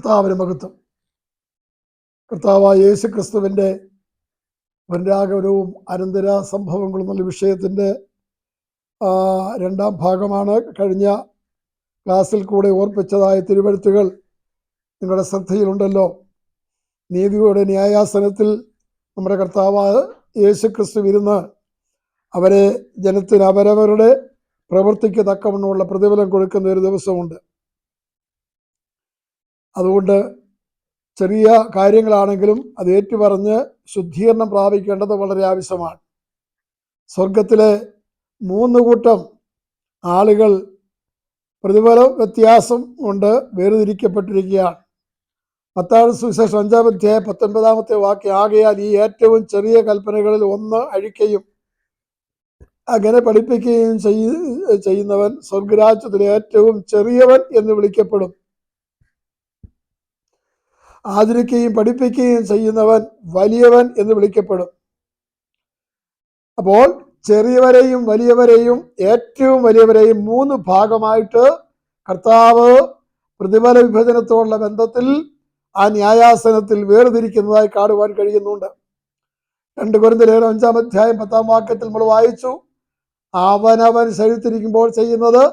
കർത്താവിന് മഹത്വം. കർത്താവായ യേശു ക്രിസ്തുവിൻ്റെ പുനരാഗമനവും അനന്തര സംഭവങ്ങളും എന്നുള്ള വിഷയത്തിൻ്റെ രണ്ടാം ഭാഗമാണ്. കഴിഞ്ഞ ക്ലാസ്സിൽ കൂടെ ഓർപ്പിച്ചതായ തിരുവെഴുത്തുകൾ നിങ്ങളുടെ ശ്രദ്ധയിലുണ്ടല്ലോ. നീതിയുടെ ന്യായാസനത്തിൽ നമ്മുടെ കർത്താവായ യേശു ക്രിസ്തു ഇരുന്ന് അവരെ ജനത്തിന് അവരവരുടെ പ്രവൃത്തിക്ക് തക്കവണ്ണമുള്ള പ്രതിഫലം കൊടുക്കുന്ന ഒരു ദിവസമുണ്ട്. അതുകൊണ്ട് ചെറിയ കാര്യങ്ങളാണെങ്കിലും അത് ഏറ്റുപറഞ്ഞ് ശുദ്ധീകരണം പ്രാപിക്കേണ്ടത് വളരെ ആവശ്യമാണ്. സ്വർഗത്തിലെ 3 കൂട്ടം ആളുകൾ പ്രതിഫല വ്യത്യാസം കൊണ്ട് വേർതിരിക്കപ്പെട്ടിരിക്കുകയാണ്. മത്തായി സുവിശേഷം 5-ാം അധ്യായം 19-ാമത്തെ വാക്യം, ആകയാൽ ഈ ഏറ്റവും ചെറിയ കൽപ്പനകളിൽ ഒന്ന് അഴിക്കുകയും അങ്ങനെ പഠിപ്പിക്കുകയും ചെയ്യുന്നവൻ സ്വർഗരാജ്യത്തിലെ ഏറ്റവും ചെറിയവൻ എന്ന് വിളിക്കപ്പെടും. ആചരിക്കുകയും പഠിപ്പിക്കുകയും ചെയ്യുന്നവൻ വലിയവൻ എന്ന് വിളിക്കപ്പെടും. അപ്പോൾ ചെറിയവരെയും വലിയവരെയും ഏറ്റവും വലിയവരെയും 3 ഭാഗമായിട്ട് കർത്താവ് പ്രതിഫല വിഭജനത്തോടുള്ള ബന്ധത്തിൽ ആ ന്യായാസനത്തിൽ വേർതിരിക്കുന്നതായി കാണുവാൻ കഴിയുന്നുണ്ട്. 2 കൊരിന്ത്യർ 5-ാം അധ്യായം 10-ാം വാക്യത്തിൽ നമ്മൾ വായിച്ചു, അവനവൻ ശരീരത്തിരിക്കുമ്പോൾ ചെയ്യുന്നത്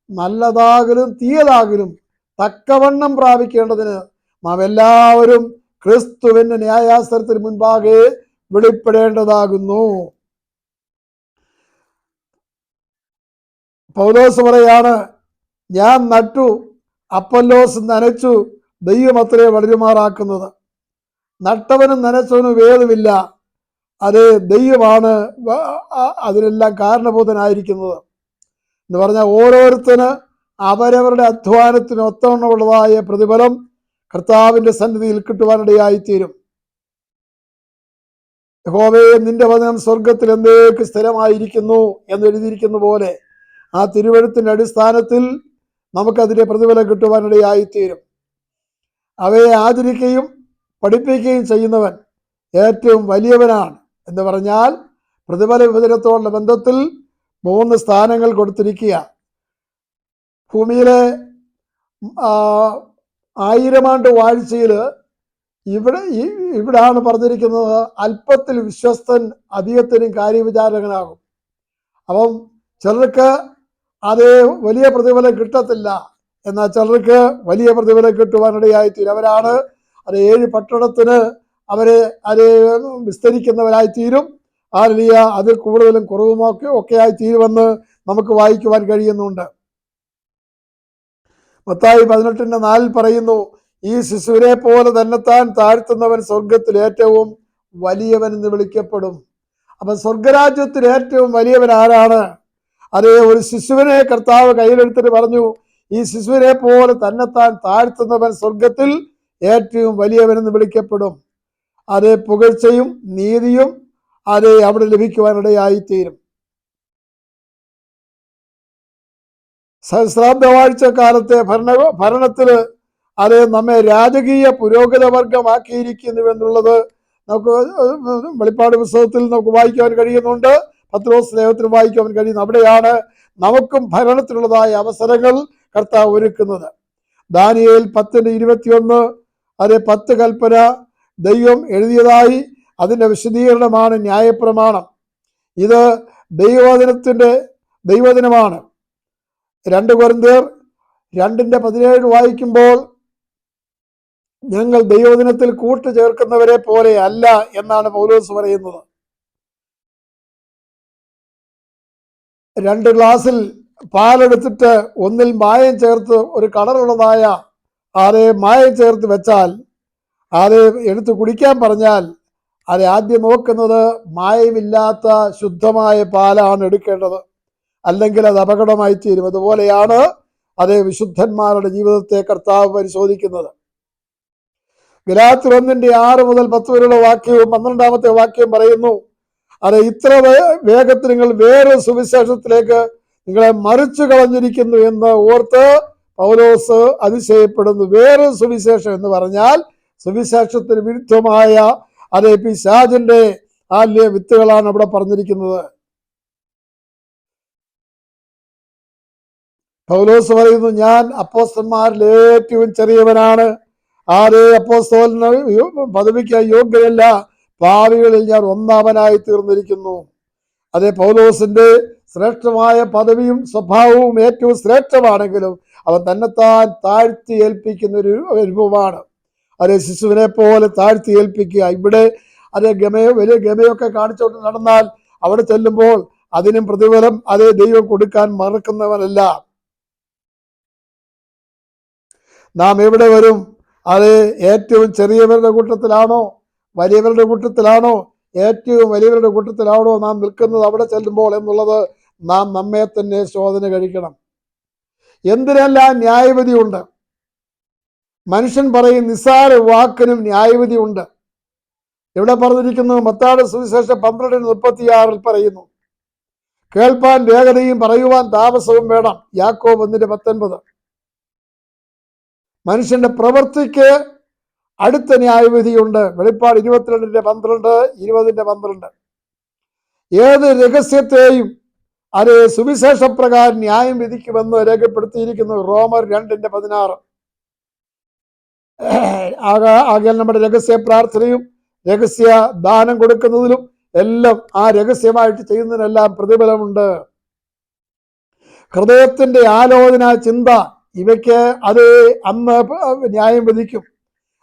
നല്ലതാകലും തീയതാകലും തക്കവണ്ണം പ്രാപിക്കേണ്ടതിന് നാം എല്ലാവരും ക്രിസ്തുവിന്റെ ന്യായാസനത്തിന് മുൻപാകെ വെളിപ്പെടേണ്ടതാകുന്നു. പൗലോസ് പറയാണ്, ഞാൻ നട്ടു, അപ്പൊല്ലോസ് നനച്ചു, ദൈവം അത്രേ വളരുമാറാക്കുന്നത്. നട്ടവനും നനച്ചവനും ഭേദമില്ല, അത് ദൈവമാണ് അതിനെല്ലാം കാരണഭൂതനായിരിക്കുന്നത് എന്ന് പറഞ്ഞാൽ ഓരോരുത്തന് അവരവരുടെ അധ്വാനത്തിന് ഒത്തവണ്ണമുള്ളതായ പ്രതിഫലം കർത്താവിന്റെ സന്നിധിയിൽ കിട്ടുവാനിടയായിത്തീരും. യഹോവേ, നിന്റെ വചനം സ്വർഗത്തിൽ എന്നേക്ക് സ്ഥിരമായിരിക്കുന്നു എന്നെഴുതിയിരിക്കുന്ന പോലെ ആ തിരുവെഴുത്തിന്റെ അടിസ്ഥാനത്തിൽ നമുക്കതിന്റെ പ്രതിഫലം കിട്ടുവാനിടയായിത്തീരും. അവയെ ആചരിക്കുകയും പഠിപ്പിക്കുകയും ചെയ്യുന്നവൻ ഏറ്റവും വലിയവനാണ് എന്ന് പറഞ്ഞാൽ പ്രതിഫല വിഭജനത്തോടുള്ള ബന്ധത്തിൽ 3 സ്ഥാനങ്ങൾ കൊടുത്തിരിക്കുക. ഭൂമിയിലെ 1000 ആണ്ട് വാഴ്ചയിൽ ഇവിടാണ് പറഞ്ഞിരിക്കുന്നത്, അല്പത്തിൽ വിശ്വസ്തൻ അധികത്തിനും കാര്യവിചാരകനാകും. അപ്പം ചിലർക്ക് അത് വലിയ പ്രതിഫലം കിട്ടത്തില്ല, എന്നാൽ ചിലർക്ക് വലിയ പ്രതിഫലം കിട്ടുവാനിടയായിത്തീരും. അവരാണ് അത് 7 പട്ടണത്തിന് അവരെ അത് വിസ്തരിക്കുന്നവരായിത്തീരും. അതിൽ കൂടുതലും കുറവുമൊക്കെ ആയിത്തീരുമെന്ന് നമുക്ക് വായിക്കുവാൻ കഴിയുന്നുണ്ട്. മത്തായി 18:4 പറയുന്നു, ഈ ശിശുവിനെ പോലെ തന്നെത്താൻ താഴ്ത്തുന്നവൻ സ്വർഗത്തിൽ ഏറ്റവും വലിയവൻ എന്ന് വിളിക്കപ്പെടും. അപ്പൊ സ്വർഗരാജ്യത്തിൽ ഏറ്റവും വലിയവൻ ആരാണ്? അതേ ഒരു ശിശുവിനെ കർത്താവ് കയ്യിലെടുത്തിട്ട് പറഞ്ഞു, ഈ ശിശുവിനെ പോലെ തന്നെത്താൻ താഴ്ത്തുന്നവൻ സ്വർഗത്തിൽ ഏറ്റവും വലിയവൻ എന്ന് വിളിക്കപ്പെടും. അത് പുകഴ്ചയും നീതിയും അത് അവിടെ ലഭിക്കുവാനിടയായിത്തീരും. സഹസ്രാബ്ദ വാഴ്ച കാലത്തെ ഭരണത്തില് അത് നമ്മെ രാജകീയ പുരോഗത വർഗമാക്കിയിരിക്കുന്നു എന്നുള്ളത് നമുക്ക് വെളിപ്പാട് പുസ്തകത്തിൽ നമുക്ക് വായിക്കുവാൻ കഴിയുന്നുണ്ട്. പത്രോസ് ലേഖനത്തിൽ വായിക്കുവാൻ കഴിയുന്നു. അവിടെയാണ് നമുക്കും ഭരണത്തിലുള്ളതായ അവസരങ്ങൾ കർത്താവ് ഒരുക്കുന്നത്. ദാനിയേൽ 10:21 അത് 10 കൽപ്പന ദൈവം എഴുതിയതായി അതിൻ്റെ വിശദീകരണമാണ് ന്യായപ്രമാണം. ഇത് ദൈവവചനമാണ്. 2 കൊരിന്ത്യർ 2:17 വായിക്കുമ്പോൾ ഞങ്ങൾ ദൈവവചനത്തിൽ കൂട്ടുചേർക്കുന്നവരെ പോലെ അല്ല എന്നാണ് പൗലോസ് പറയുന്നത്. 2 ഗ്ലാസ്സിൽ പാലെടുത്തിട്ട് ഒന്നിൽ മായം ചേർത്ത് ഒരു കളറുള്ളതായ അത് മായം ചേർത്ത് വെച്ചാൽ അത് എടുത്ത് കുടിക്കാൻ പറഞ്ഞാൽ അത് ആദ്യം നോക്കുന്നത് മായമില്ലാത്ത ശുദ്ധമായ പാലാണ് എടുക്കേണ്ടത്, അല്ലെങ്കിൽ അത് അപകടമായി തീരും. അതുപോലെയാണ് അത് വിശുദ്ധന്മാരുടെ ജീവിതത്തെ കർത്താവ് പരിശോധിക്കുന്നത്. ഗലാത്യർ 1:6 മുതൽ 10 വരെയുള്ള വാക്യവും 12-ാമത്തെ വാക്യം പറയുന്നു, അത് ഇത്ര വേഗത്തിൽ നിങ്ങൾ വേറെ സുവിശേഷത്തിലേക്ക് നിങ്ങളെ മറിച്ചു കളഞ്ഞിരിക്കുന്നു എന്ന് ഓർത്ത് പൗലോസ് അതിശയപ്പെടുന്നു. വേറെ സുവിശേഷം എന്ന് പറഞ്ഞാൽ സുവിശേഷത്തിന് വിരുദ്ധമായ അതേ പിശാചിന്റെ വിത്തുകളാണ് അവിടെ പറഞ്ഞിരിക്കുന്നത്. പൗലോസ് പറയുന്നു, ഞാൻ അപ്പോസ്തലന്മാരിൽ ഏറ്റവും ചെറിയവനാണ്, ആരെ അപ്പോസ്തലന് പദവിക്ക് യോഗ്യരല്ല, പാപികളിൽ ഞാൻ ഒന്നാമനായി തീർന്നിരിക്കുന്നു. അതേ, പൗലോസിന്റെ ശ്രേഷ്ഠമായ പദവിയും സ്വഭാവവും ഏറ്റവും ശ്രേഷ്ഠമാണെങ്കിലും അവൻ തന്നെത്താൻ താഴ്ത്തി ഏൽപ്പിക്കുന്ന ഒരു അനുഭവമാണ്. അതേ, ശിശുവിനെ പോലെ താഴ്ത്തി ഏൽപ്പിക്കുക. ഇവിടെ അതേ വലിയ ഗമയൊക്കെ കാണിച്ചുകൊണ്ട് നടന്നാൽ അവിടെ ചെല്ലുമ്പോൾ അതിനും പ്രതിഫലം അതേ ദൈവം കൊടുക്കാൻ മറക്കുന്നവനല്ല. നാം എവിടെ വരും? അത് ഏറ്റവും ചെറിയവരുടെ കൂട്ടത്തിലാണോ, വലിയവരുടെ കൂട്ടത്തിലാണോ? ഏറ്റവും വലിയവരുടെ കൂട്ടത്തിലാണോ നാം നിൽക്കുന്നത് അവിടെ ചെല്ലുമ്പോൾ എന്നുള്ളത് നാം നമ്മെ തന്നെ ശോധന കഴിക്കണം. എന്തിനെല്ലാം ന്യായവിധിയുണ്ട്. മനുഷ്യൻ പറയും നിസ്സാര വാക്കിനും ന്യായവിധിയുണ്ട്. ഇവിടെ പറഞ്ഞിരിക്കുന്നു മത്തായിയുടെ സുവിശേഷം 12:36 പറയുന്നു, കേൾപ്പാൻ വേഗതയും പറയുവാൻ താമസവും വേണം. യാക്കോബ് 1:19. മനുഷ്യന്റെ പ്രവൃത്തിക്ക് അടുത്ത ന്യായവിധിയുണ്ട്. വെളിപ്പാട് 22:12, 20:12. ഏത് രഹസ്യത്തെയും അത് സുവിശേഷപ്രകാരം ന്യായം വിധിക്കുമെന്ന് രേഖപ്പെടുത്തിയിരിക്കുന്നു. റോമർ 2:16. ആകയാൽ നമ്മുടെ രഹസ്യ പ്രാർത്ഥനയും രഹസ്യ ദാനം കൊടുക്കുന്നതിലും എല്ലാം ആ രഹസ്യമായിട്ട് ചെയ്യുന്നതിനെല്ലാം പ്രതിഫലമുണ്ട്. ഹൃദയത്തിന്റെ ആലോചന, ചിന്ത, ഇവയ്ക്ക് അത് അന്ന് ന്യായം വിധിക്കും.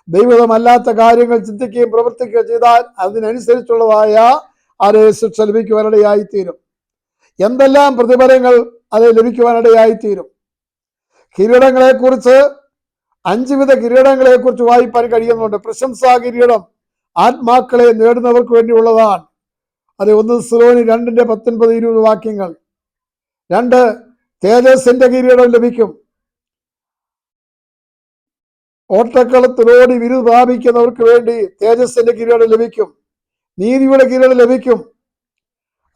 ദൈവമല്ലാത്ത കാര്യങ്ങൾ ചിന്തിക്കുകയും പ്രവർത്തിക്കുകയും ചെയ്താൽ അതിനനുസരിച്ചുള്ളതായ അത് ശിക്ഷ ലഭിക്കുവാനിടയായിത്തീരും. എന്തെല്ലാം പ്രതിഫലങ്ങൾ അത് ലഭിക്കുവാനിടയായിത്തീരും. കിരീടങ്ങളെക്കുറിച്ച് 5 വിധ കിരീടങ്ങളെക്കുറിച്ച് വായിപ്പാൻ കഴിയുന്നുണ്ട്. പ്രശംസാ കിരീടം ആത്മാക്കളെ നേടുന്നവർക്ക് വേണ്ടിയുള്ളതാണ്. അത് 1 തെസ്സലോനിക്കർ 2:19-20 വാക്യങ്ങൾ. 2, തേജസ്സിന്റെ കിരീടം ലഭിക്കും. ഓട്ടക്കളത്തിലോടി വിരുദ് പ്രാപിക്കുന്നവർക്ക് വേണ്ടി തേജസ്സിന്റെ കിരീടം ലഭിക്കും. നീതിയുടെ കിരീടം ലഭിക്കും.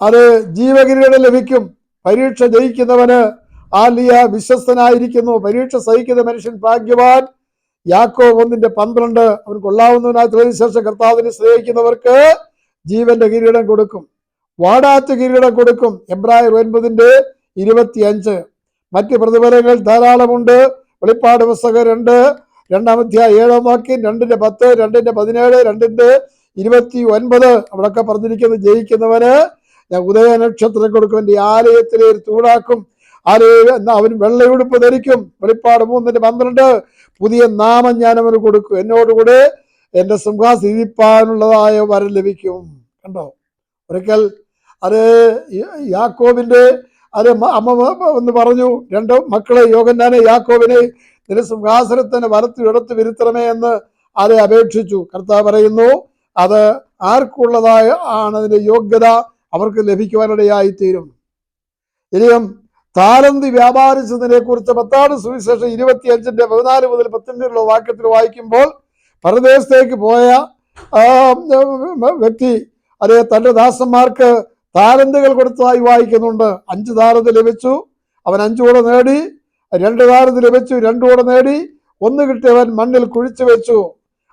അത് ജീവകിരീടം ലഭിക്കും. പരീക്ഷ ജയിക്കുന്നവന് വിശ്വസ്തനായിരിക്കുന്നു. പരീക്ഷ സഹിക്കുന്ന മനുഷ്യൻ ഭാഗ്യവാൻ. യാക്കോബ് 1:12. അവൻ കൊള്ളാവുന്നവനായി ശേഷം കർത്താവിനെ സ്നേഹിക്കുന്നവർക്ക് ജീവന്റെ കിരീടം കൊടുക്കും. വാടാത്ത കിരീടം കൊടുക്കും. എബ്രായർ 9:25. മറ്റ് പ്രതിഫലങ്ങൾ ധാരാളമുണ്ട്. വെളിപ്പാട് പുസ്തകം 2-ാം അധ്യായം 7-ാം വാക്യം, 2:10, 2:17, 2:29. അവിടൊക്കെ പറഞ്ഞിരിക്കുന്നത് ജയിക്കുന്നവന് ഞാൻ ഉദയ നക്ഷത്രം കൊടുക്കും, എൻ്റെ ആലയത്തിലെ തൂണാക്കും, അവൻ വെള്ളയുടുപ്പ് ധരിക്കും. വെളിപ്പാട് 3:12. പുതിയ നാമം ഞാൻ അവന് കൊടുക്കും, എന്നോടുകൂടെ എൻ്റെ സിംഹാസനം ഇരിപ്പാനുള്ളതായ വരം ലഭിക്കും. കണ്ടോ? ഒരിക്കൽ അത് യാക്കോബിന്റെ അമ്മ എന്ന് പറഞ്ഞു, 2 മക്കളെ യോഹന്നാനെ യാക്കോബിനെ നിന്റെ സിംഹാസനത്തിന് വലത്ത് ഇടത്ത് വിരുത്തണമേ എന്ന് അത് അപേക്ഷിച്ചു. കർത്താവ് പറയുന്നു അത് ആർക്കുള്ളതായ ആണ് അതിന്റെ യോഗ്യത അവർക്ക് ലഭിക്കുവാനിടയായിത്തീരും. ഇനിയും താലന്ത് വ്യാപാരിച്ചതിനെ കുറിച്ച് മത്തായിയുടെ സുവിശേഷം 25:14-15 വാക്യത്തിൽ വായിക്കുമ്പോൾ, പരദേശത്തേക്ക് പോയ വ്യക്തി അത് തന്റെ ദാസന്മാർക്ക് താലന്തുകൾ കൊടുത്തതായി വായിക്കുന്നുണ്ട്. 5 താലന്ത് ലഭിച്ചു, അവൻ 5 കൂടെ നേടി. 2 താലന്ത് ലഭിച്ചു, 2 കൂടെ നേടി. 1 കിട്ടിയവൻ മണ്ണിൽ കുഴിച്ചു വെച്ചു.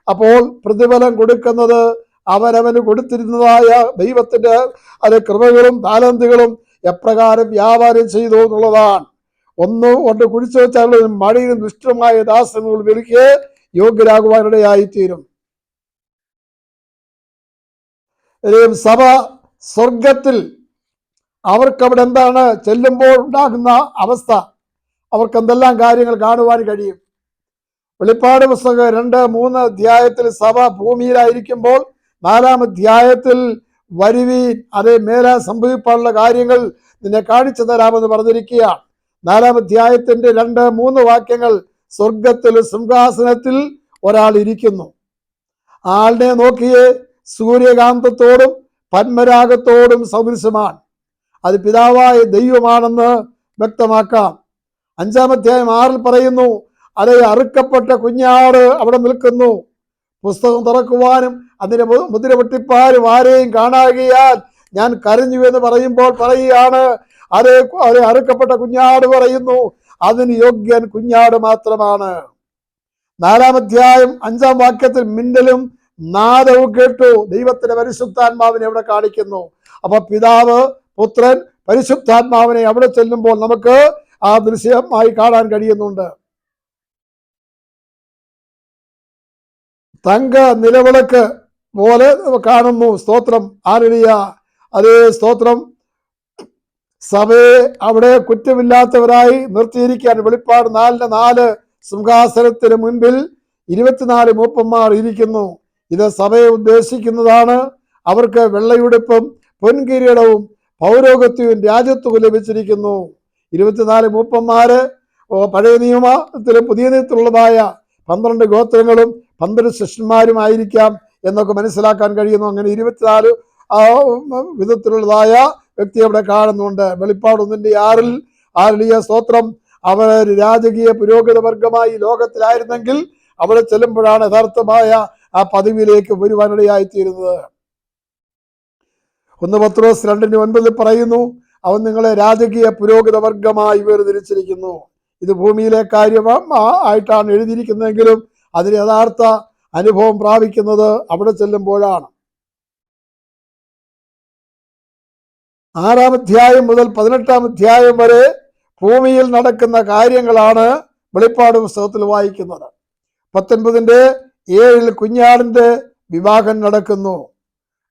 അപ്പോൾ പ്രതിഫലം കൊടുക്കുന്നത് അവനവന് കൊടുത്തിരുന്നതായ ദൈവത്തിന്റെ കൃപകളും താലന്തുകളും എപ്രകാരം വ്യാപാരം ചെയ്തു എന്നുള്ളതാണ്. 1 കൊണ്ട് കുഴിച്ചു വെച്ചാൽ മഴയിലും ദുഷ്ടമായ ദാസങ്ങൾ വിളിക്ക് യോഗ്യരാകുവാനിടയായിത്തീരും. സഭ സ്വർഗത്തിൽ അവർക്കവിടെ എന്താണ് ചെല്ലുമ്പോൾ ഉണ്ടാകുന്ന അവസ്ഥ, അവർക്ക് എന്തെല്ലാം കാര്യങ്ങൾ കാണുവാൻ കഴിയും? വെളിപ്പാട് പുസ്തകം 2-3 അധ്യായത്തിൽ സഭ ഭൂമിയിലായിരിക്കുമ്പോൾ 4-ാം അധ്യായത്തിൽ വരുവീൻ, അതേ മേലെ സംഭവിക്കാനുള്ള കാര്യങ്ങൾ നിന്നെ കാണിച്ചു തരാമെന്ന് പറഞ്ഞിരിക്കുകയാണ്. 4-ാം അധ്യായത്തിന്റെ 2-3 വാക്യങ്ങൾ, സ്വർഗത്തിൽ സിംഹാസനത്തിൽ ഒരാൾ ഇരിക്കുന്നു. ആളിനെ നോക്കിയേ സൂര്യകാന്തത്തോടും പത്മരാഗത്തോടും സദൃശമാണ്. അത് പിതാവായ ദൈവമാണെന്ന് വ്യക്തമാക്കാം. 5-ാം അധ്യായം 6 പറയുന്നു, അതേ അറുക്കപ്പെട്ട കുഞ്ഞാട് അവിടെ നിൽക്കുന്നു. പുസ്തകം തുറക്കുവാനും അതിന്റെ മുദ്ര പൊട്ടിപ്പാനും ആരെയും കാണാകിയാൽ ഞാൻ കരഞ്ഞു എന്ന് പറയുമ്പോൾ പറയുകയാണ്, അതേ അറുക്കപ്പെട്ട കുഞ്ഞാട് പറയുന്നു, അതിന് യോഗ്യൻ കുഞ്ഞാട് മാത്രമാണ്. 4-ാം അധ്യായം 5-ാം വാക്യത്തിൽ മിന്നലും നാദവും കേട്ടു. ദൈവത്തിന്റെ പരിശുദ്ധാത്മാവിനെ അവിടെ കാണിക്കുന്നു. അപ്പൊ പിതാവ്, പുത്രൻ, പരിശുദ്ധാത്മാവിനെ അവിടെ ചെല്ലുമ്പോൾ നമുക്ക് ആ ദൃശ്യമായി കാണാൻ കഴിയുന്നുണ്ട്. തങ്ക നിലവിളക്ക് പോലെ കാണുന്നു. സ്തോത്രം, ഹല്ലേലൂയ. അതേ സ്തോത്രം. സഭയെ അവിടെ കുറ്റമില്ലാത്തവരായി നിർത്തിയിരിക്കാൻ വെളിപ്പാട് 4:4 സിംഹാസനത്തിന് മുൻപിൽ 24 മൂപ്പന്മാർ ഇരിക്കുന്നു. ഇത് സഭയെ ഉദ്ദേശിക്കുന്നതാണ്. അവർക്ക് വെള്ളയുടുപ്പും പൊൻകിരീടവും പൗരോഗത്യവും രാജ്യത്വവും ലഭിച്ചിരിക്കുന്നു. 24 മൂപ്പന്മാര് പഴയ നിയമത്തിലും പുതിയ നിയമത്തിലുള്ളതായ 12 ഗോത്രങ്ങളും 12 ശിഷ്യന്മാരുമായിരിക്കാം എന്നൊക്കെ മനസ്സിലാക്കാൻ കഴിയുന്നു. അങ്ങനെ 24 വിധത്തിലുള്ളതായ വ്യക്തി അവിടെ കാണുന്നുണ്ട്. വെളിപ്പാട് 1:6 ഹല്ലേലൂയ സ്തോത്രം. അവർ രാജകീയ പുരോഗത വർഗമായി ലോകത്തിലായിരുന്നെങ്കിൽ അവിടെ ചെല്ലുമ്പോഴാണ് യഥാർത്ഥമായ ആ പദവിയിലേക്ക് വരുവാനിടയായിത്തീരുന്നത്. 1 പത്രോസ് 2:9 പറയുന്നു, അവൻ നിങ്ങളെ രാജകീയ പുരോഗത വർഗമായി വേർതിരിച്ചിരിക്കുന്നു. ഇത് ഭൂമിയിലെ കാര്യം ആയിട്ടാണ് എഴുതിയിരിക്കുന്നതെങ്കിലും അതിന് യഥാർത്ഥ അനുഭവം പ്രാപിക്കുന്നത് അവിടെ ചെല്ലുമ്പോഴാണ്. 6-ാം അധ്യായം മുതൽ 18-ാം അധ്യായം വരെ ഭൂമിയിൽ നടക്കുന്ന കാര്യങ്ങളാണ് വെളിപ്പാട് പുസ്തകത്തിൽ വായിക്കുന്നത്. 19:7 കുഞ്ഞാടിന്റെ വിവാഹം നടക്കുന്നു.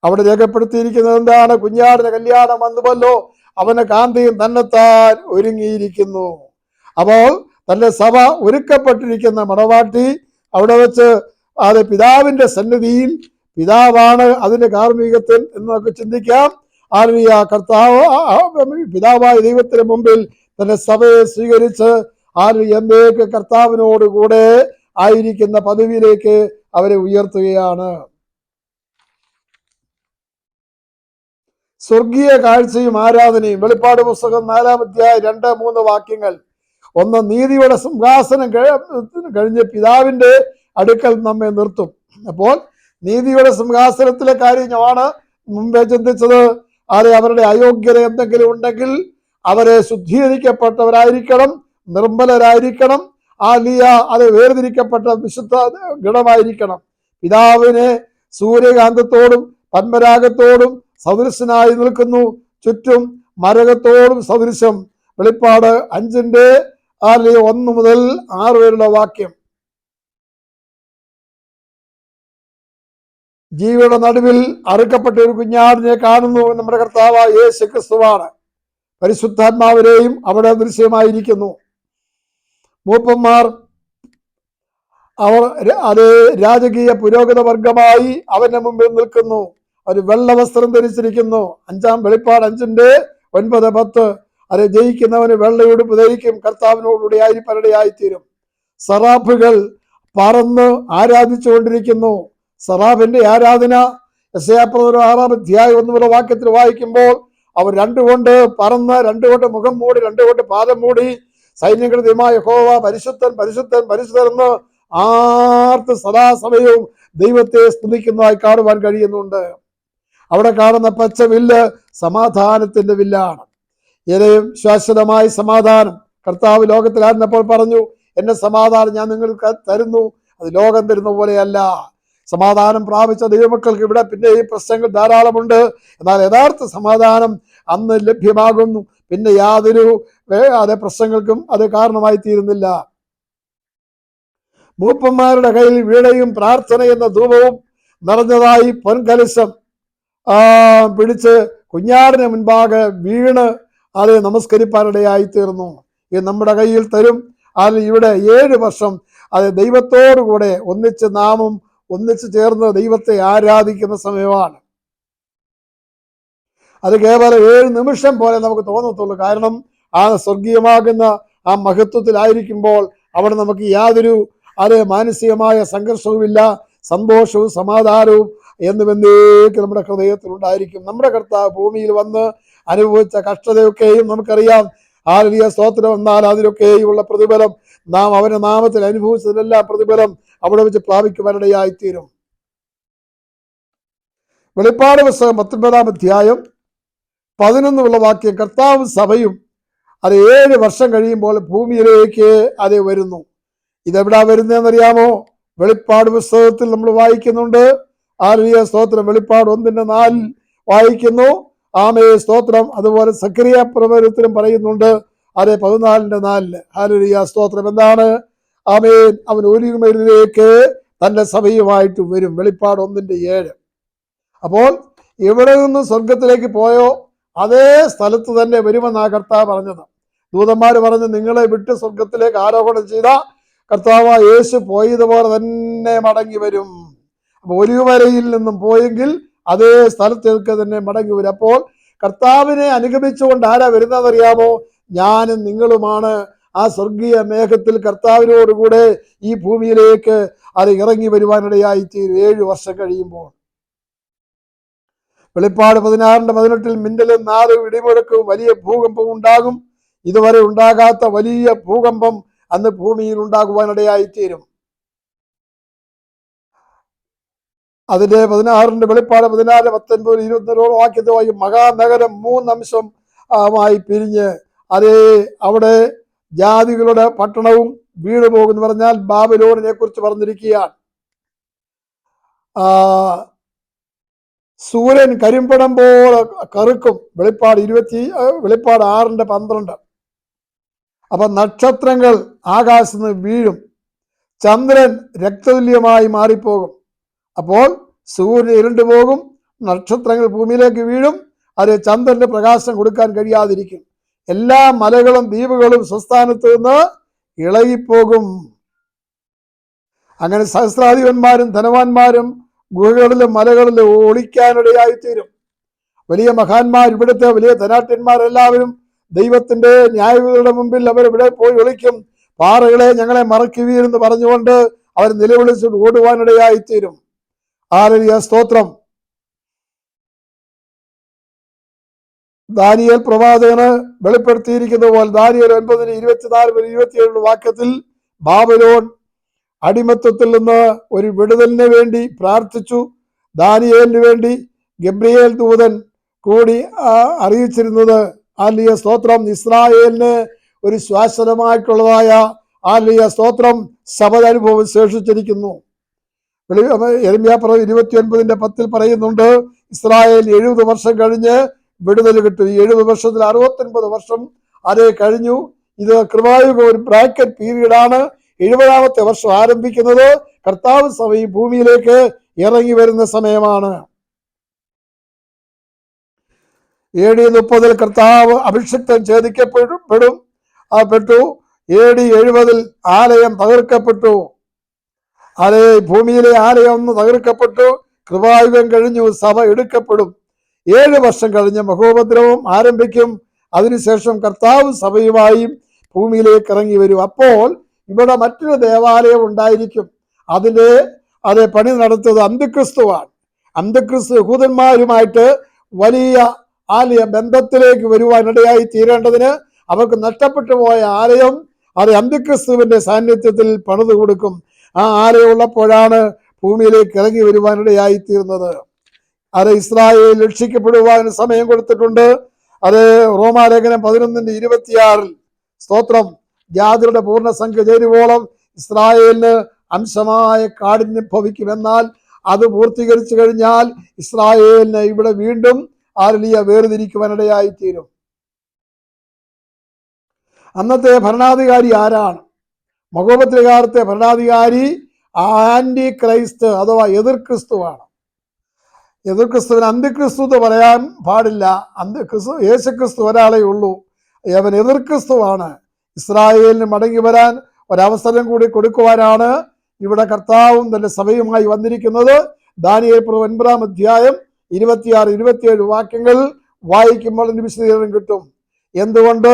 അവിടെ രേഖപ്പെടുത്തിയിരിക്കുന്നത് എന്താണ്? കുഞ്ഞാടിന്റെ കല്യാണം വന്നുവല്ലോ, അവന് കാന്തിയും തന്നെത്താൻ ഒരുങ്ങിയിരിക്കുന്നു. അപ്പോൾ തന്റെ സഭ ഒരുക്കപ്പെട്ടിരിക്കുന്ന മണവാട്ടി അവിടെ വെച്ച് അത് പിതാവിന്റെ സന്നിധിയിൽ, പിതാവാണ് അതിന്റെ കാർമ്മികത്വം എന്നൊക്കെ ചിന്തിക്കാം. ഹല്ലേലൂയ. കർത്താവ് പിതാവായ ദൈവത്തിന് മുമ്പിൽ തന്റെ സഭയെ സ്വീകരിച്ച് എന്നേക്ക് കർത്താവിനോട് കൂടെ ആയിരിക്കുന്ന പദവിയിലേക്ക് അവരെ ഉയർത്തുകയാണ്. സ്വർഗീയ കാഴ്ചയും ആരാധനയും. വെളിപ്പാട് പുസ്തകം 4-ാം അധ്യായം 2-3 വാക്യങ്ങൾ. 1, നീതിയുടെ സിംഹാസനം കഴിഞ്ഞ് പിതാവിന്റെ അടുക്കൽ നമ്മെ നിർത്തും. അപ്പോൾ നീതിയുടെ സിംഹാസനത്തിലെ കാര്യമാണ് മുമ്പേ ചിന്തിച്ചത്. അവരുടെ അയോഗ്യത എന്തെങ്കിലും ഉണ്ടെങ്കിൽ അവരെ ശുദ്ധീകരിക്കപ്പെട്ടവരായിരിക്കണം, നിർമ്മലരായിരിക്കണം. അത് വേർതിരിക്കപ്പെട്ട വിശുദ്ധ ഗണമായിരിക്കണം. പിതാവിനെ സൂര്യകാന്തത്തോടും പത്മരാഗത്തോടും സദൃശനായി നിൽക്കുന്നു, ചുറ്റും മരകത്തോടും സദൃശം. വെളിപ്പാട് 5:1 മുതൽ 6 വരെയുള്ള വാക്യം. ജീവിയുടെ നടുവിൽ അറുക്കപ്പെട്ട ഒരു കുഞ്ഞാടിനെ കാണുന്നു. നമ്മുടെ കർത്താവ് യേശു ക്രിസ്തുവാണ്. പരിശുദ്ധാത്മാവരെയും അവിടെ ദൃശ്യമായിരിക്കുന്നു. മൂപ്പന്മാർ അവർ അതേ രാജകീയ പുരോഗത വർഗമായി അവന്റെ മുമ്പിൽ നിൽക്കുന്നു. അവർ വെള്ള വസ്ത്രം ധരിച്ചിരിക്കുന്നു. വെളിപ്പാട് 5:9-10 അത് ജയിക്കുന്നവന് വെള്ളയുടുപ്പ് ധരിക്കും, കർത്താവിനോടുകൂടി ആയിരിപ്പരടയായിത്തീരും. സറാഫുകൾ പറന്ന് ആരാധിച്ചുകൊണ്ടിരിക്കുന്നു. സറാഫിന്റെ ആരാധന യെശയ്യാപ്രവചനം 6-ാം അധ്യായം 1 മുതൽ വാക്യത്തിൽ വായിക്കുമ്പോൾ അവർ 2 കൊണ്ട് പറന്ന്, 2 കൊണ്ട് മുഖം മൂടി, 2 കൊണ്ട് പാദം മൂടി സൈന്യങ്ങളുടെ ദൈവമായ യഹോവ പരിശുദ്ധൻ പരിശുദ്ധൻ പരിശുദ്ധൻ എന്ന് ആർത്ത് സദാസമയവും ദൈവത്തെ സ്തുതിക്കുന്നതായി കാണുവാൻ കഴിയുന്നുണ്ട്. അവിടെ കാണുന്ന പച്ച വില്ല് സമാധാനത്തിന്റെ വില്ലാണ്. ഏതെയും ശാശ്വതമായ സമാധാനം കർത്താവ് ലോകത്തിലായിരുന്നപ്പോൾ പറഞ്ഞു, എന്റെ സമാധാനം ഞാൻ നിങ്ങൾക്ക് തരുന്നു, അത് ലോകം തരുന്ന പോലെയല്ല. സമാധാനം പ്രാപിച്ച ദൈവമക്കൾക്ക് ഇവിടെ പിന്നെ ഈ പ്രശ്നങ്ങൾ ധാരാളമുണ്ട്. എന്നാൽ യഥാർത്ഥ സമാധാനം അന്ന് ലഭ്യമാകുന്നു. പിന്നെ യാതൊരു പ്രശ്നങ്ങൾക്കും അത് കാരണമായി തീരുന്നില്ല. മൂപ്പന്മാരുടെ കയ്യിൽ വീണയും പ്രാർത്ഥന എന്ന ധൂപവും നിറഞ്ഞതായി പൊൻകലശം പിടിച്ച് കുഞ്ഞാടിന് മുൻപാകെ വീണ് അത് നമസ്കരിപ്പാനിടയായി തീർന്നു. ഇത് നമ്മുടെ കയ്യിൽ തരും. അതിൽ ഇവിടെ 7 വർഷം അത് ദൈവത്തോടുകൂടെ ഒന്നിച്ച് നാമും ഒന്നിച്ചു ചേർന്ന് ദൈവത്തെ ആരാധിക്കുന്ന സമയമാണ്. അത് കേവലം 7 നിമിഷം പോലെ നമുക്ക് തോന്നത്തുള്ളൂ. കാരണം ആ സ്വർഗീയമാകുന്ന ആ മഹത്വത്തിലായിരിക്കുമ്പോൾ അവിടെ നമുക്ക് യാതൊരു മാനസികമായ സംഘർഷവുമില്ല. സന്തോഷവും സമാധാനവും എന്നുവെന്നേക്ക് നമ്മുടെ ഹൃദയത്തിൽ ഉണ്ടായിരിക്കും. നമ്മുടെ കർത്താവ് ഭൂമിയിൽ വന്ന് അനുഭവിച്ച കഷ്ടതയൊക്കെയും നമുക്കറിയാം. ഹല്ലേലൂയ സ്തോത്രം. എന്നാൽ അതിലൊക്കെയുള്ള പ്രതിഫലം നാം അവന്റെ നാമത്തിൽ അനുഭവിച്ചതിനെല്ലാം പ്രതിഫലം അവിടെ വെച്ച് പ്രാപിക്കുവാനിടയായിത്തീരും. വെളിപ്പാട് പുസ്തകം 19-ാം അധ്യായം 11 വാക്യം. കർത്താവ് സഭയും അത് 7 വർഷം കഴിയുമ്പോൾ ഭൂമിയിലേക്ക് അത് വരുന്നു. ഇതെവിടാ വരുന്നതെന്നറിയാമോ? വെളിപ്പാട് പുസ്തകത്തിൽ നമ്മൾ വായിക്കുന്നുണ്ട്. ഹല്ലേലൂയ സ്തോത്രം. വെളിപ്പാട് 1:4 വായിക്കുന്നു. ആമേ സ്തോത്രം. അതുപോലെ സക്കറിയ പ്രവചനത്തിലും പറയുന്നുണ്ട്. അത് 14:4. ഹല്ലേലൂയ സ്തോത്രം. എന്താണ്? ആമേൻ. അവൻ ഒലിവുമലയിലേക്ക് തൻ്റെ സഭയുമായിട്ട് വരും. വെളിപ്പാട് 1:7. അപ്പോൾ എവിടെ നിന്ന് സ്വർഗത്തിലേക്ക് പോയോ അതേ സ്ഥലത്ത് തന്നെ വരുമെന്നാ കർത്താവ് പറഞ്ഞത്. ദൂതന്മാർ പറഞ്ഞു, നിങ്ങളെ വിട്ട് സ്വർഗത്തിലേക്ക് ആരോഹണം ചെയ്ത കർത്താവ് യേശു പോയതുപോലെ തന്നെ മടങ്ങി വരും. അപ്പൊ ഒലിവുമലയിൽ നിന്നും പോയെങ്കിൽ അതേ സ്ഥലത്തേക്ക് തന്നെ മടങ്ങി വരും. അപ്പോൾ കർത്താവിനെ അനുഗമിച്ചുകൊണ്ട് ആരാ വരുന്നതെന്നറിയാമോ? ഞാനും നിങ്ങളുമാണ് ആ സ്വർഗീയ മേഘത്തിൽ കർത്താവിനോടുകൂടെ ഈ ഭൂമിയിലേക്ക് അത് ഇറങ്ങി വരുവാനിടയായി തീരും 7 വർഷം കഴിയുമ്പോൾ. വെളിപ്പാട് 16:18 മിന്നലും നാദവും ഇടിമുഴക്കവും വലിയ ഭൂകമ്പവും ഉണ്ടാകും. ഇതുവരെ ഉണ്ടാകാത്ത വലിയ ഭൂകമ്പം അന്ന് ഭൂമിയിൽ ഉണ്ടാകുവാനിടയായിത്തീരും. അതിന്റെ 16 വെളിപ്പാട് 14, 19, 21 വാക്യത്തിൽ മഹാനഗരം 3 അംശം ആയി പിരിഞ്ഞ് അതേ അവിടെ ജാതികളുടെ പട്ടണവും വീണു പോകുമെന്ന് പറഞ്ഞാൽ ബാബിലോണിനെ കുറിച്ച് പറഞ്ഞിരിക്കുകയാണ്. സൂര്യൻ കരിമ്പടം പോലെ കറുക്കും. വെളിപ്പാട് 6:12. അപ്പൊ നക്ഷത്രങ്ങൾ ആകാശത്ത് നിന്ന് വീഴും, ചന്ദ്രൻ രക്തതുല്യമായി മാറിപ്പോകും. അപ്പോൾ സൂര്യൻ ഇരുണ്ടു പോകും, നക്ഷത്രങ്ങൾ ഭൂമിയിലേക്ക് വീഴും, അത് ചന്ദ്രന്റെ പ്രകാശം കൊടുക്കാൻ കഴിയാതിരിക്കും. എല്ലാ മലകളും ദ്വീപുകളും സ്വസ്ഥാനത്ത് നിന്ന് ഇളകിപ്പോകും. അങ്ങനെ സഹസ്രാധിപന്മാരും ധനവാന്മാരും ഗുഹകളിലും മലകളിലും ഒളിക്കാനിടയായിത്തീരും. വലിയ മഹാന്മാർ, ഇവിടുത്തെ വലിയ ധനാട്യന്മാരെല്ലാവരും ദൈവത്തിന്റെ ന്യായവിധിയുടെ മുമ്പിൽ അവരെവിടെ പോയി ഒളിക്കും. പാറകളെ ഞങ്ങളെ മറക്കുവീരെന്ന് പറഞ്ഞുകൊണ്ട് അവർ നിലവിളിച്ച് ഓടുവാനിടയായിത്തീരും. ഹല്ലേലൂയ, സ്തോത്രം. ദാനിയേൽ പ്രവാചകന് വെളിപ്പെടുത്തിയിരിക്കുന്ന പോലെ ദാനിയേൽ 9:24-27 വാക്യത്തിൽ ബാബിലോൺ അടിമത്തത്തിൽ നിന്ന് ഒരു വിടുതലിന് വേണ്ടി പ്രാർത്ഥിച്ചു. ദാനിയേലിന് വേണ്ടി ഗബ്രിയേൽ ദൂതൻ കൂടി അറിയിച്ചിരുന്നത് ഹല്ലേലൂയ, സ്തോത്രം, ഇസ്രായേലിന് ഒരു ശാശ്വതമായിട്ടുള്ളതായ ഹല്ലേലൂയ, സ്തോത്രം, ശബദാനുഭവം ശേഷിച്ചിരിക്കുന്നു. യെരമ്യാപ്രവചനം 29:10 പറയുന്നുണ്ട്, ഇസ്രായേൽ 70 വർഷം കഴിഞ്ഞ് വിടുതൽ കിട്ടും. ഈ 70 വർഷത്തിൽ 69 വർഷം അതേ കഴിഞ്ഞു. ഇത് കൃപായുഗ ഒരു ബ്രാക്കറ്റ് പീരീഡാണ്. 70ാമത്തെ വർഷം ആരംഭിക്കുന്നത് കർത്താവ് സഭ ഈ ഭൂമിയിലേക്ക് ഇറങ്ങി വരുന്ന സമയമാണ്. AD 30 കർത്താവ് അഭിഷിക്തൻ ഛേദിക്കപ്പെടും. AD 70 ആലയം തകർക്കപ്പെട്ടു. അതേ ഭൂമിയിലെ ആലയം ഒന്ന് തകർക്കപ്പെട്ടു. കൃപായുഗം കഴിഞ്ഞു, സഭ എടുക്കപ്പെടും. 7 വർഷം കഴിഞ്ഞ് മഹോപദ്രവം ആരംഭിക്കും. അതിനുശേഷം കർത്താവ് സഭയുമായി ഭൂമിയിലേക്ക് ഇറങ്ങി വരും. അപ്പോൾ ഇവിടെ മറ്റൊരു ദേവാലയം ഉണ്ടായിരിക്കും. അതേ പണി നടത്തുന്നത് അന്തിക്രിസ്തുവാണ്. അന്തിക്രിസ്തു യഹൂദന്മാരുമായിട്ട് വലിയ ആലയ ബന്ധത്തിലേക്ക് വരുവാനിടയായി തീരേണ്ടതിന് അവർക്ക് നഷ്ടപ്പെട്ടു പോയ ആലയം അത് അന്തിക്രിസ്തുവിന്റെ സാന്നിധ്യത്തിൽ പണിതു കൊടുക്കും. ആ ആലയം ഉള്ളപ്പോഴാണ് ഭൂമിയിലേക്ക് ഇറങ്ങി വരുവാനിടയായി തീർന്നത്. അത് ഇസ്രായേൽ രക്ഷിക്കപ്പെടുവാൻ സമയം കൊടുത്തിട്ടുണ്ട്. അത് റോമാലേഖനം 11:26 സ്തോത്രം, ജാതിയുടെ പൂർണ്ണസംഖ്യ ചേരുവോളം ഇസ്രായേലിന് അംശമായ കാഠിന്യം ഭവിക്കുമെന്നാൽ അത് പൂർത്തീകരിച്ചു കഴിഞ്ഞാൽ ഇസ്രായേലിന് ഇവിടെ വീണ്ടും ഹല്ലേലൂയ വേർതിരിക്കുവാനിടയായിത്തീരും. അന്നത്തെ ഭരണാധികാരി ആരാണ്? മഹോപദ്രകാലത്തെ ഭരണാധികാരി ആന്റി ക്രൈസ്റ്റ് അഥവാ എതിർ ക്രിസ്തുവാണ്. എതിർ ക്രിസ്തുവിന് അന്തിക്രിസ്തു എന്ന് പറയാൻ പാടില്ല. അന്തിക്രിസ്തു യേശുക്രിസ്തു ഒരാളേ ഉള്ളൂ. അവൻ എതിർ ക്രിസ്തുവാണ്. ഇസ്രായേലിന് മടങ്ങി വരാൻ ഒരവസരം കൂടി കൊടുക്കുവാനാണ് ഇവിടെ കർത്താവും തന്റെ സഭയുമായി വന്നിരിക്കുന്നത്. ദാനിയേൽ 9-ാം അധ്യായം 26-27 വാക്യങ്ങൾ വായിക്കുമ്പോൾ അതിന് വിശദീകരണം കിട്ടും. എന്തുകൊണ്ട്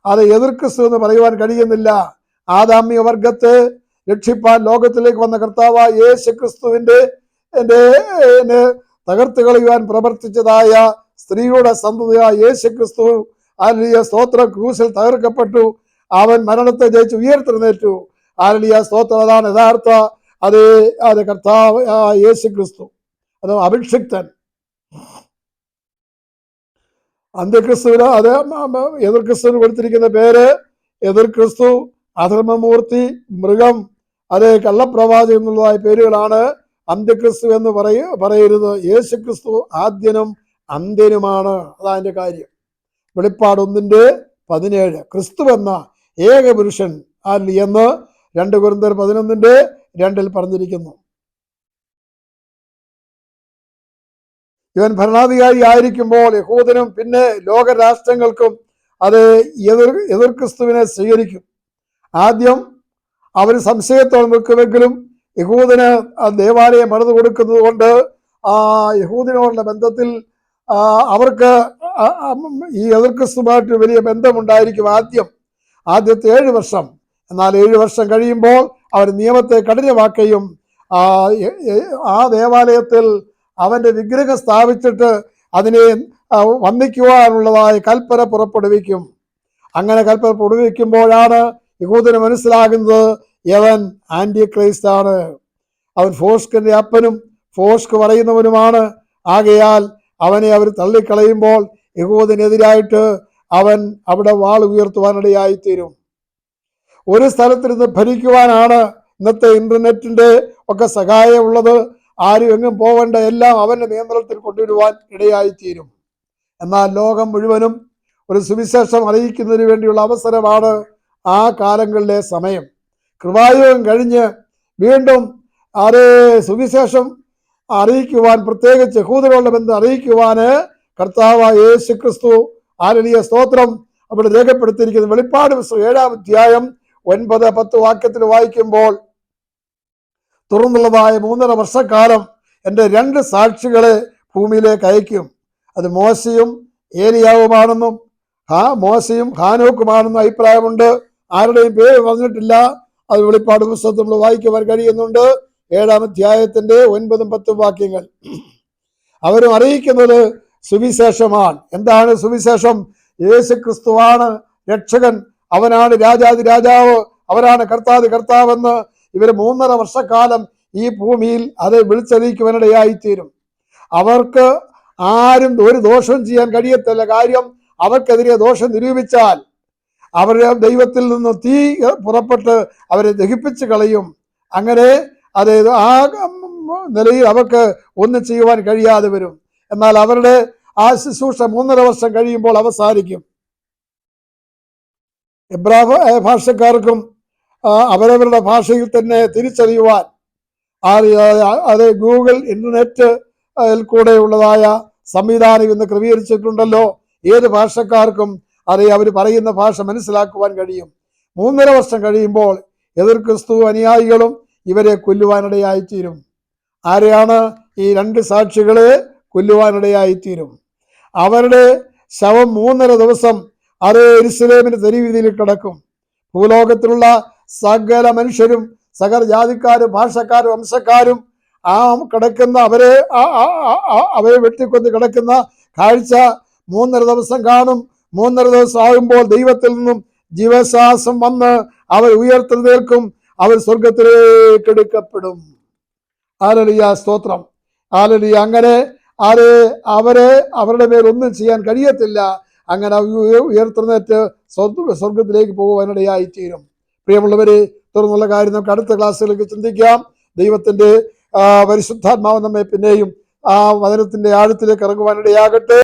അത് എതിർ ക്രിസ്തു എന്ന് പറയുവാൻ കഴിയുന്നില്ല? ആദാമ്യ വർഗത്തെ രക്ഷിപ്പാൻ ലോകത്തിലേക്ക് വന്ന കർത്താവായ യേശു ക്രിസ്തുവിന്റെ തകർത്ത് കളയുവാൻ പ്രവർത്തിച്ചതായ സ്ത്രീയുടെ സന്തതിയായ യേശു ക്രിസ്തു ഹല്ലേലൂയ, സ്തോത്രം, ക്രൂശിൽ തകർക്കപ്പെട്ടു. അവൻ മരണത്തെ ജയിച്ച് ഉയർത്തെഴുന്നേറ്റു. ഹല്ലേലൂയ, സ്തോത്രം. അതാണ് യഥാർത്ഥ അത് കർത്താവ് യേശു ക്രിസ്തു, അത് അഭിഷിക്തൻ. അന്ത്യക്രിസ്തുവിന് അത് എതിർ ക്രിസ്തുവിന് കൊടുത്തിരിക്കുന്ന പേര് എതിർ ക്രിസ്തു, അധർമ്മമൂർത്തി, മൃഗം, അത് കള്ളപ്രവാചകൻ എന്നുള്ളതായ പേരുകളാണ്. അന്ത്യക്രിസ്തു എന്ന് പറയരുത്. യേശു ക്രിസ്തു ആദ്യനും അന്ത്യനുമാണ്. അതതിൻ്റെ കാര്യം. വെളിപ്പാട് 1:17 ക്രിസ്തു എന്ന ഏക പുരുഷൻ എന്ന് 2 കൊരിന്ത്യർ 11:2 പറഞ്ഞിരിക്കുന്നു. ഇവൻ ഭരണാധികാരി ആയിരിക്കുമ്പോൾ യഹൂദനും പിന്നെ ലോകരാഷ്ട്രങ്ങൾക്കും അത് എതിർ ക്രിസ്തുവിനെ സ്വീകരിക്കും. ആദ്യം അവർ സംശയത്തോടെ നിൽക്കുമെങ്കിലും യഹൂദന് ആ ദേവാലയം പണിതു കൊടുക്കുന്നത് കൊണ്ട് യഹൂദിനോടുള്ള ബന്ധത്തിൽ അവർക്ക് ഈ എതിർ ക്രിസ്തുമായിട്ട് വലിയ ബന്ധമുണ്ടായിരിക്കും ആദ്യത്തെ 7 വർഷം. എന്നാൽ 7 വർഷം കഴിയുമ്പോൾ അവർ നിയമത്തെ കഠിനമാക്കുകയും ആ ദേവാലയത്തിൽ അവന്റെ വിഗ്രഹം സ്ഥാപിച്ചിട്ട് അതിനെ വന്ദിക്കുവാനുള്ളതായ കൽപ്പന പുറപ്പെടുവിക്കും. അങ്ങനെ കൽപ്പന പുറപ്പെടുവിക്കുമ്പോഴാണ് യഹൂദന് മനസ്സിലാകുന്നത് യവൻ ആന്റി ക്രൈസ്റ്റ് ആണ്, അവൻ ഫോഷ്കിന്റെ അപ്പനും ഫോഷ്ക് പറയുന്നവനുമാണ്. ആകയാൽ അവനെ അവർ തള്ളിക്കളയുമ്പോൾ യഹൂദനെതിരായിട്ട് അവൻ അവിടെ വാൾ ഉയർത്തുവാനിടയായിത്തീരും. ഒരു സ്ഥലത്തിരുന്ന് ഭരിക്കുവാനാണ് ഇന്നത്തെ ഇന്റർനെറ്റിന്റെ ഒക്കെ സഹായമുള്ളത്. ആരും എങ്ങും പോകേണ്ട, എല്ലാം അവന്റെ നിയന്ത്രണത്തിൽ കൊണ്ടുവരുവാൻ ഇടയായിത്തീരും. എന്നാൽ ലോകം മുഴുവനും ഒരു സുവിശേഷം അറിയിക്കുന്നതിന് വേണ്ടിയുള്ള അവസരമാണ് ആ കാലങ്ങളിലെ സമയം. കൃപായുഗം കഴിഞ്ഞ് വീണ്ടും സുവിശേഷം അറിയിക്കുവാൻ, പ്രത്യേകിച്ച് യഹൂദരോടുള്ള ബന്ധം അറിയിക്കുവാന് കർത്താവായ യേശു ക്രിസ്തു ഹല്ലേലൂയ സ്തോത്രം അവിടെ രേഖപ്പെടുത്തിയിരിക്കുന്നത്. വെളിപ്പാട് പുസ്തകം 7-ാം അധ്യായം 9-10 വാക്യത്തിൽ വായിക്കുമ്പോൾ, തുറന്നുള്ളതായ 3.5 വർഷക്കാലം എൻ്റെ 2 സാക്ഷികളെ ഭൂമിയിലേക്ക് അയക്കും. അത് മോശയും ഏലിയാവുമാണെന്നും മോശയും ഹാനോക്കുമാണെന്നും അഭിപ്രായമുണ്ട്. ആരുടെയും പേര് പറഞ്ഞിട്ടില്ല. അത് വെളിപ്പാട് പുസ്തകത്തിൽ നമ്മൾ വായിക്കുവാൻ കഴിയുന്നുണ്ട്. 7-ാം അധ്യായത്തിന്റെ 9-10 വാക്യങ്ങൾ. അവരും അറിയിക്കുന്നത് സുവിശേഷമാണ്. എന്താണ് സുവിശേഷം? യേശു ക്രിസ്തുവാണ് രക്ഷകൻ, അവനാണ് രാജാതി രാജാവ്, അവനാണ് കർത്താതി കർത്താവെന്ന് ഇവർ 3.5 വർഷക്കാലം ഈ ഭൂമിയിൽ അത് വിളിച്ചറിയിക്കുവാനിടയായിത്തീരും. അവർക്ക് ആരും ഒരു ദോഷം ചെയ്യാൻ കഴിയത്തില്ല. കാര്യം അവർക്കെതിരെ ദോഷം നിരൂപിച്ചാൽ അവരുടെ ദൈവത്തിൽ നിന്ന് തീ പുറപ്പെട്ട് അവരെ ദഹിപ്പിച്ച് കളയും. അങ്ങനെ അതായത് ആ നിലയിൽ അവർക്ക് ഒന്നും ചെയ്യുവാൻ കഴിയാതെ വരും. എന്നാൽ അവരുടെ ആ ശുശ്രൂഷ 3.5 വർഷം കഴിയുമ്പോൾ അവസാനിക്കും. എബ്രായ ഭാഷക്കാർക്കും അവരവരുടെ ഭാഷയിൽ തന്നെ തിരിച്ചറിയുവാൻ അത് ഗൂഗിൾ ഇന്റർനെറ്റ് കൂടെയുള്ളതായ സംവിധാനം ഇന്ന് ക്രമീകരിച്ചിട്ടുണ്ടല്ലോ. ഏത് ഭാഷക്കാർക്കും അവർ പറയുന്ന ഭാഷ മനസ്സിലാക്കുവാൻ കഴിയും. 3.5 വർഷം കഴിയുമ്പോൾ എതിർ ക്രിസ്തു അനുയായികളും ഇവരെ കൊല്ലുവാനിടയായിത്തീരും. ആരെയാണ്? ഈ 2 സാക്ഷികളെ കൊല്ലുവാനിടയായിത്തീരും. അവരുടെ ശവം 3.5 ദിവസം യെരൂശലേമിന്റെ തെരുവീതിയിൽ കിടക്കും. ഭൂലോകത്തിലുള്ള സകല മനുഷ്യരും, സകല ജാതിക്കാരും ഭാഷക്കാരും വംശക്കാരും കിടക്കുന്ന അവരെ വെട്ടിക്കൊന്ന് കിടക്കുന്ന കാഴ്ച 3.5 ദിവസം കാണും. 3.5 ദിവസം ആകുമ്പോൾ ദൈവത്തിൽ നിന്നും ജീവശ്വാസം വന്ന് അവർ ഉയർത്തെഴുന്നേൽക്കും. അവർ സ്വർഗത്തിലേക്ക് എടുക്കപ്പെടും. ഹല്ലേലൂയ സ്തോത്രം, ഹല്ലേലൂയ. അങ്ങനെ അവരുടെ മേൽ ഒന്നും ചെയ്യാൻ കഴിയത്തില്ല. അങ്ങനെ ഉയർത്തെഴുന്നേറ്റ് സ്വർഗത്തിലേക്ക് പോകുവാനിടയായിത്തീരും. പ്രിയമുള്ളവരെ, തുടർന്നുള്ള കാര്യം നമുക്ക് അടുത്ത ക്ലാസ്സുകളിലേക്ക് ചിന്തിക്കാം. ദൈവത്തിന്റെ പരിശുദ്ധാത്മാവ് നമ്മെ പിന്നെയും വചനത്തിന്റെ ആഴത്തിലേക്ക് ഇറങ്ങുവാനിടയാകട്ടെ.